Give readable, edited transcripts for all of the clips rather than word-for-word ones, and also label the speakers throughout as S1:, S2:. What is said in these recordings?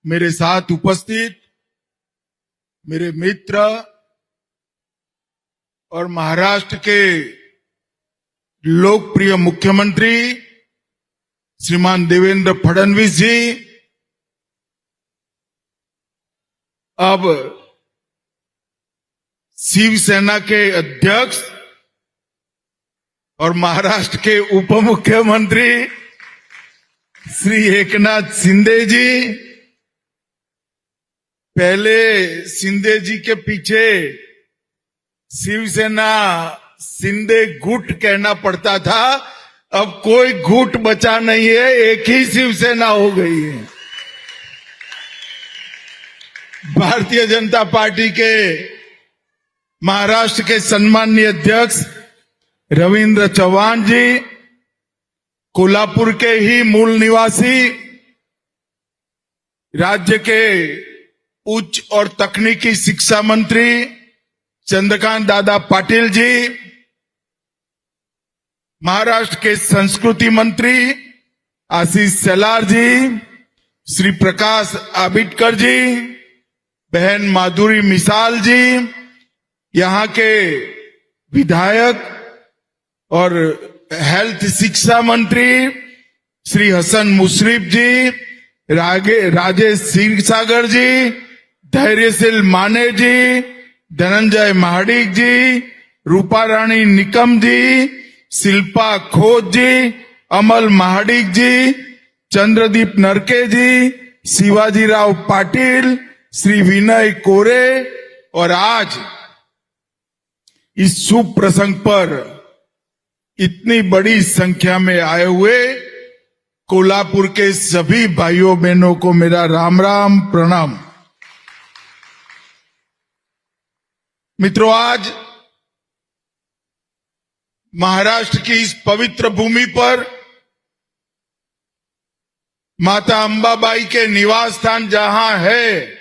S1: मेरे साथ उपस्थित मेरे मित्र और महाराष्ट्र के लोकप्रिय मुख्यमंत्री श्रीमान देवेंद्र फडणवीस जी, अब शिवसेना के अध्यक्ष और महाराष्ट्र के उप मुख्यमंत्री श्री एकनाथ शिंदे जी। पहले शिंदे जी के पीछे शिवसेना शिंदे गुट कहना पड़ता था, अब कोई गुट बचा नहीं है, एक ही शिवसेना हो गई है। भारतीय जनता पार्टी के महाराष्ट्र के सम्माननीय अध्यक्ष रविंद्र चौहान जी, कोल्हापुर के ही मूल निवासी, राज्य के उच्च और तकनीकी शिक्षा मंत्री चंद्रकांत दादा पाटिल जी, महाराष्ट्र के संस्कृति मंत्री आशीष शेलार जी, श्री प्रकाश आंबेडकर जी, बहन माधुरी मिसाल जी, यहाँ के विधायक और हेल्थ शिक्षा मंत्री श्री हसन मुशर्रफ जी, राजेश क्षीरसागर जी, धैर्यशील माने जी, धनंजय महाडिक जी, रूपा रानी निकम जी, शिल्पा खोज जी, अमल महाडिक जी, चंद्रदीप नरके जी, शिवाजीराव पाटिल, श्री विनय कोरे, और आज इस शुभ प्रसंग पर इतनी बड़ी संख्या में आए हुए कोल्हापुर के सभी भाइयों बहनों को मेरा राम राम प्रणाम। मित्रों, आज महाराष्ट्र की इस पवित्र भूमि पर माता अंबाबाई के निवास स्थान जहां है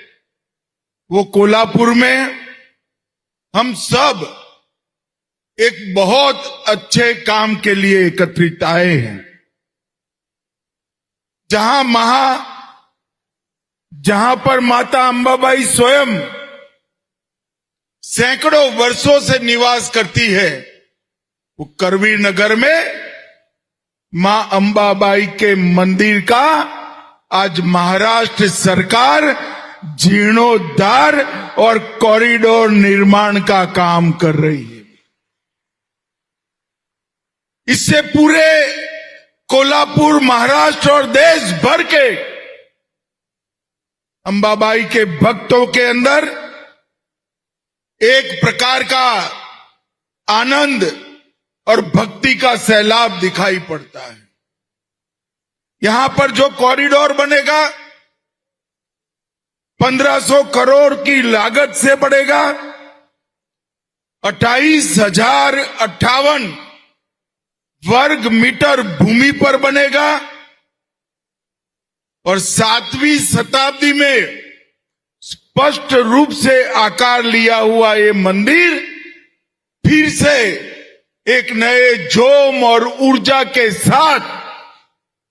S1: वो कोल्हापुर में, हम सब एक बहुत अच्छे काम के लिए एकत्रित आए हैं। जहां पर माता अंबाबाई स्वयं सैकड़ों वर्षों से निवास करती है, वो करवीर नगर में मां अंबाबाई के मंदिर का आज महाराष्ट्र सरकार जीर्णोद्धार और कॉरिडोर निर्माण का काम कर रही है। इससे पूरे कोल्हापुर, महाराष्ट्र और देश भर के अंबाबाई के भक्तों के अंदर एक प्रकार का आनंद और भक्ति का सैलाब दिखाई पड़ता है। यहां पर जो कॉरिडोर बनेगा 1500 करोड़ की लागत से बढ़ेगा, 28,058 वर्ग मीटर भूमि पर बनेगा और 7वीं शताब्दी में स्पष्ट रूप से आकार लिया हुआ ये मंदिर फिर से एक नए जोम और ऊर्जा के साथ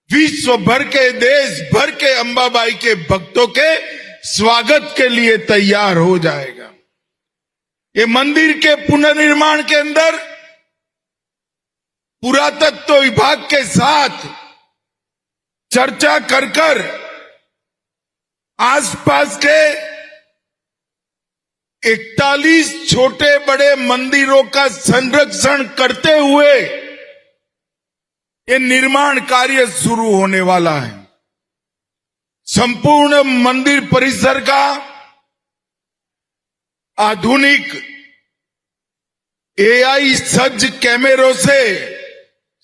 S1: विश्व भर के, देश भर के अंबाबाई के भक्तों के स्वागत के लिए तैयार हो जाएगा। ये मंदिर के पुनर्निर्माण के अंदर पुरातत्व विभाग के साथ चर्चा कर आसपास के 41 छोटे बड़े मंदिरों का संरक्षण करते हुए ये निर्माण कार्य शुरू होने वाला है। संपूर्ण मंदिर परिसर का आधुनिक AI सज्ज कैमरों से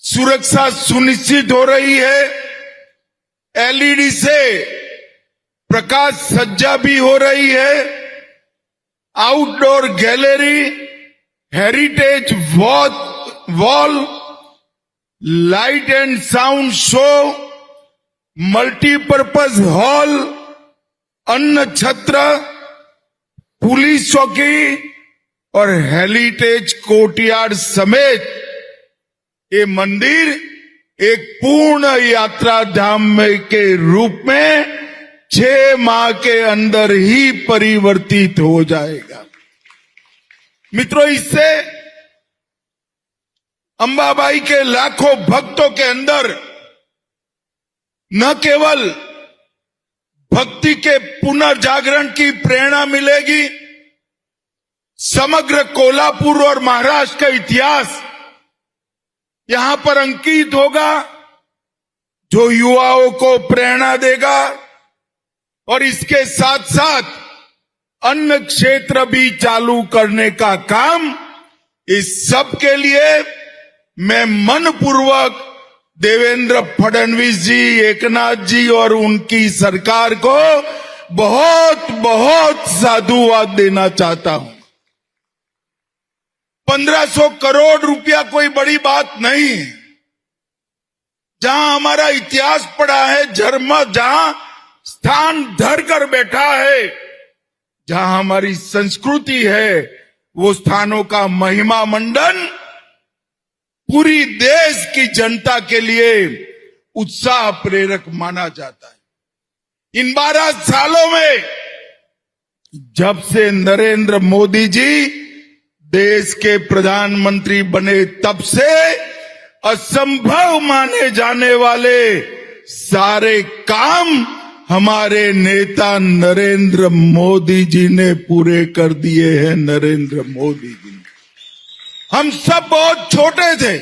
S1: सुरक्षा सुनिश्चित हो रही है। LED से प्रकाश सज्जा भी हो रही है। Outdoor gallery, heritage wall, light and sound show, multipurpose hall, अन्न छत्र, पुलिस चौकी और हेरिटेज कोर्टयार्ड समेत ये मंदिर एक पूर्ण यात्रा धाम के रूप में 6 माह के अंदर ही परिवर्तित हो जाएगा। मित्रों, इससे अंबाबाई के लाखों भक्तों के अंदर न केवल भक्ति के पुनर्जागरण की प्रेरणा मिलेगी, समग्र कोल्हापुर और महाराष्ट्र का इतिहास यहां पर अंकित होगा, जो युवाओं को प्रेरणा देगा। और इसके साथ साथ अन्य क्षेत्र भी चालू करने का काम, इस सब के लिए मैं मनपूर्वक देवेंद्र फडणवीस जी, एकनाथ जी और उनकी सरकार को बहुत बहुत साधुवाद देना चाहता हूं। 1500 करोड़ रुपया कोई बड़ी बात नहीं है। जहां हमारा इतिहास पड़ा है, जहां स्थान धर कर बैठा है, जहां हमारी संस्कृति है, वो स्थानों का महिमा मंडन पूरी देश की जनता के लिए उत्साह प्रेरक माना जाता है। इन 12 सालों में जब से नरेंद्र मोदी जी देश के प्रधानमंत्री बने, तब से असंभव माने जाने वाले सारे काम हमारे नेता नरेंद्र मोदी जी ने पूरे कर दिए हैं। नरेंद्र मोदी जी ने, हम सब बहुत छोटे थे,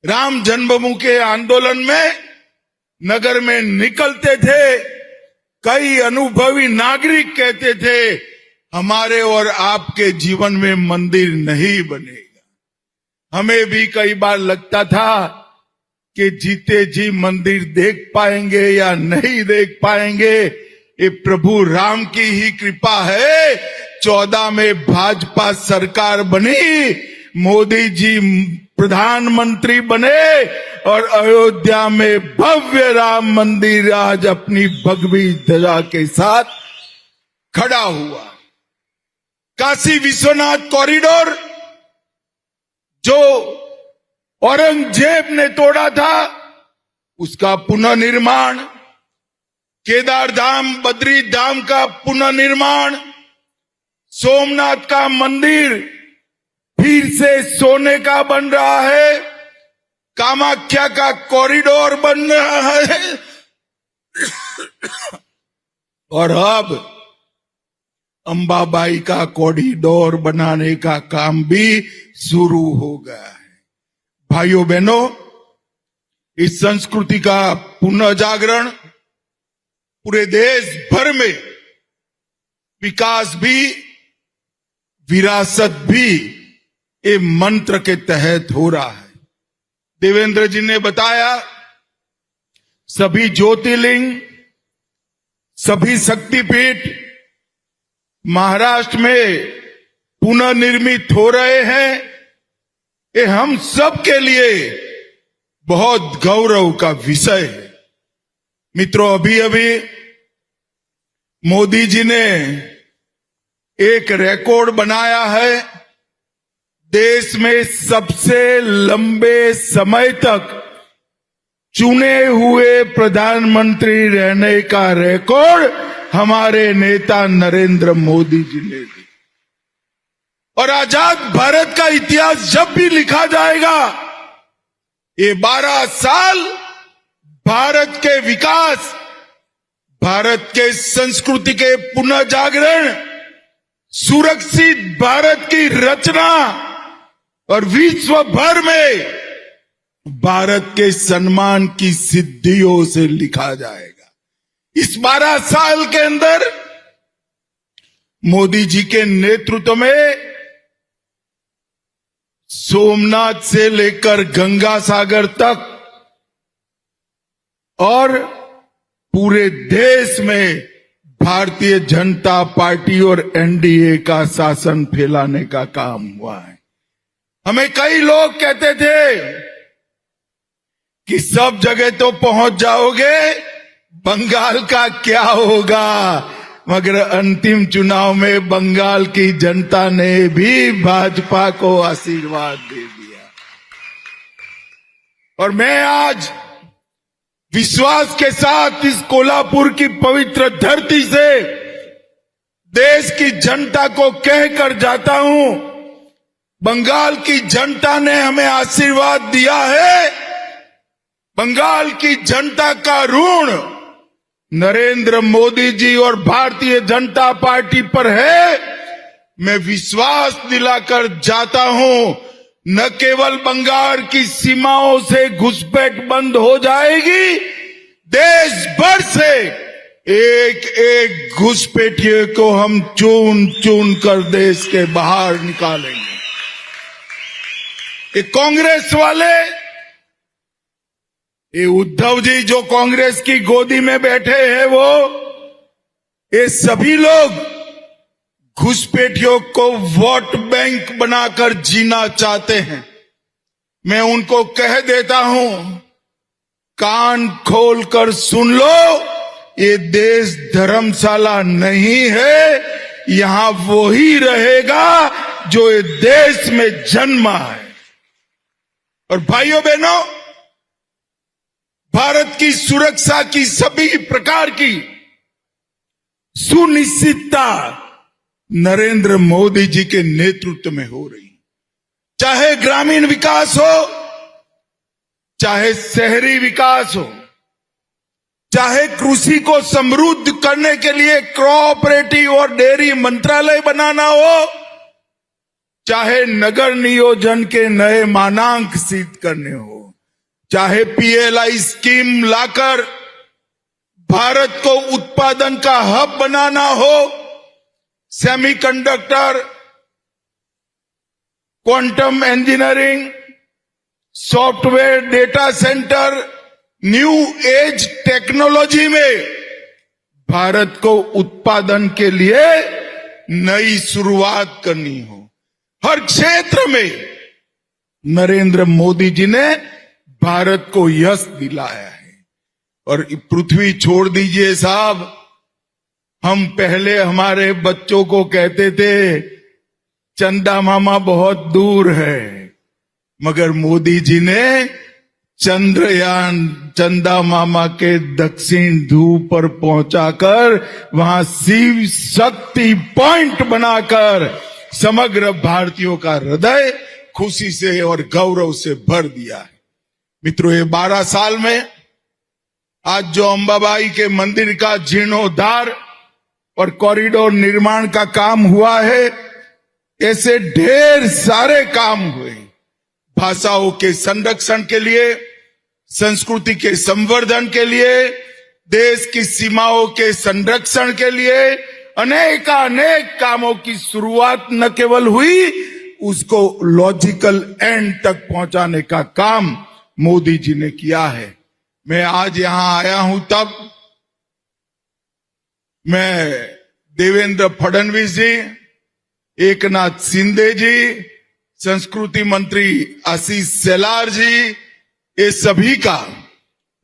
S1: राम जन्मभूमि के आंदोलन में नगर में निकलते थे, कई अनुभवी नागरिक कहते थे हमारे और आपके जीवन में मंदिर नहीं बनेगा। हमें भी कई बार लगता था कि जीते जी मंदिर देख पाएंगे या नहीं देख पाएंगे। ये प्रभु राम की ही कृपा है। 14 में भाजपा सरकार बनी, मोदी जी प्रधानमंत्री बने और अयोध्या में भव्य राम मंदिर आज अपनी भगवी ध्वजा के साथ खड़ा हुआ। काशी विश्वनाथ कॉरिडोर जो औरंगजेब ने तोड़ा था, उसका पुनर्निर्माण, केदार धाम, बद्री धाम का पुनर्निर्माण, सोमनाथ का मंदिर फिर से सोने का बन रहा है, कामाख्या का कॉरिडोर बन रहा है और अब अंबाबाई का कॉरिडोर बनाने का काम भी शुरू हो गया है। भाइयों बहनों, इस संस्कृति का पुनर्जागरण पूरे देश भर में, विकास भी विरासत भी ये मंत्र के तहत हो रहा है। देवेंद्र जी ने बताया, सभी ज्योतिर्लिंग, सभी शक्तिपीठ महाराष्ट्र में पुनर्निर्मित हो रहे हैं। ये हम सब के लिए बहुत गौरव का विषय है। मित्रों, अभी अभी मोदी जी ने एक रिकॉर्ड बनाया है। देश में सबसे लंबे समय तक चुने हुए प्रधानमंत्री रहने का रिकॉर्ड हमारे नेता नरेंद्र मोदी जी ने दी। और आजाद भारत का इतिहास जब भी लिखा जाएगा, ये 12 साल भारत के विकास, भारत के संस्कृति के पुनर्जागरण, सुरक्षित भारत की रचना और विश्व भर में भारत के सम्मान की सिद्धियों से लिखा जाएगा। इस 12 साल के अंदर मोदी जी के नेतृत्व में सोमनाथ से लेकर गंगा सागर तक और पूरे देश में भारतीय जनता पार्टी और एनडीए का शासन फैलाने का काम हुआ है। हमें कई लोग कहते थे कि सब जगह तो पहुंच जाओगे, बंगाल का क्या होगा, मगर अंतिम चुनाव में बंगाल की जनता ने भी भाजपा को आशीर्वाद दे दिया। और मैं आज विश्वास के साथ इस कोल्हापुर की पवित्र धरती से देश की जनता को कहकर जाता हूं, बंगाल की जनता ने हमें आशीर्वाद दिया है। बंगाल की जनता का ऋण नरेंद्र मोदी जी और भारतीय जनता पार्टी पर है। मैं विश्वास दिलाकर जाता हूं, न केवल बंगाल की सीमाओं से घुसपैठ बंद हो जाएगी, देश भर से एक एक घुसपैठिए को हम चुन चुन कर देश के बाहर निकालेंगे। ये कांग्रेस वाले, ये उद्धव जी जो कांग्रेस की गोदी में बैठे हैं, ये सभी लोग घुसपैठियों को वोट बैंक बनाकर जीना चाहते हैं। मैं उनको कह देता हूं, कान खोलकर सुन लो, ये देश धर्मशाला नहीं है। यहां वो ही रहेगा जो ये देश में जन्मा है। और भाइयों बहनों, भारत की सुरक्षा की सभी प्रकार की सुनिश्चितता नरेंद्र मोदी जी के नेतृत्व में हो रही, चाहे ग्रामीण विकास हो, चाहे शहरी विकास हो, चाहे कृषि को समृद्ध करने के लिए कोऑपरेटिव और डेयरी मंत्रालय बनाना हो, चाहे नगर नियोजन के नए मानांक सिद्ध करने हो, चाहे पीएलआई स्कीम लाकर भारत को उत्पादन का हब बनाना हो, semiconductor, quantum engineering, software, data centre, new age technology में भारत को उत्पादन के लिए नई शुरुआत करनी हो, हर क्षेत्र में नरेंद्र मोदी जी ने भारत को यश दिलाया है। और पृथ्वी छोड़ दीजिए साहब, हम पहले हमारे बच्चों को कहते थे चंदा मामा बहुत दूर है, मगर मोदी जी ने चंद्रयान चंदा मामा के दक्षिण ध्रुव पर पहुंचाकर वहां शिव शक्ति पॉइंट बनाकर समग्र भारतीयों का हृदय खुशी से और गौरव से भर दिया है। मित्रों, ये 12 साल में आज जो अंबाबाई के मंदिर का जीर्णोद्धार और कॉरिडोर निर्माण का काम हुआ है, ऐसे ढेर सारे काम हुए। भाषाओं के संरक्षण के लिए, संस्कृति के संवर्धन के लिए, देश की सीमाओं के संरक्षण के लिए अनेक कामों की शुरुआत न केवल हुई, उसको लॉजिकल एंड तक पहुंचाने का काम मोदी जी ने किया है। मैं आज यहां आया हूं तब मैं देवेंद्र फडणवीस जी, एकनाथ शिंदे जी, संस्कृति मंत्री आशीष शेलार जी, ये सभी का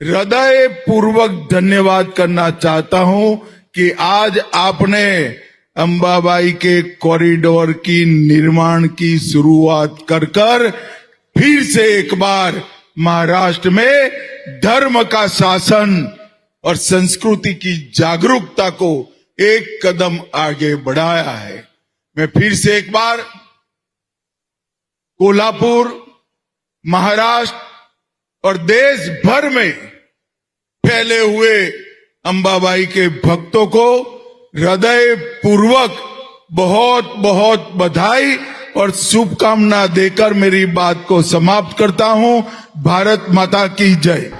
S1: हृदय पूर्वक धन्यवाद करना चाहता हूं कि आज आपने अंबाबाई के कॉरिडोर की निर्माण की शुरुआत कर फिर से एक बार महाराष्ट्र में धर्म का शासन और संस्कृति की जागरूकता को एक कदम आगे बढ़ाया है। मैं फिर से एक बार कोल्हापुर, महाराष्ट्र और देश भर में फैले हुए अंबाबाई के भक्तों को हृदय पूर्वक बहुत बहुत बधाई और शुभकामना देकर मेरी बात को समाप्त करता हूं। भारत माता की जय।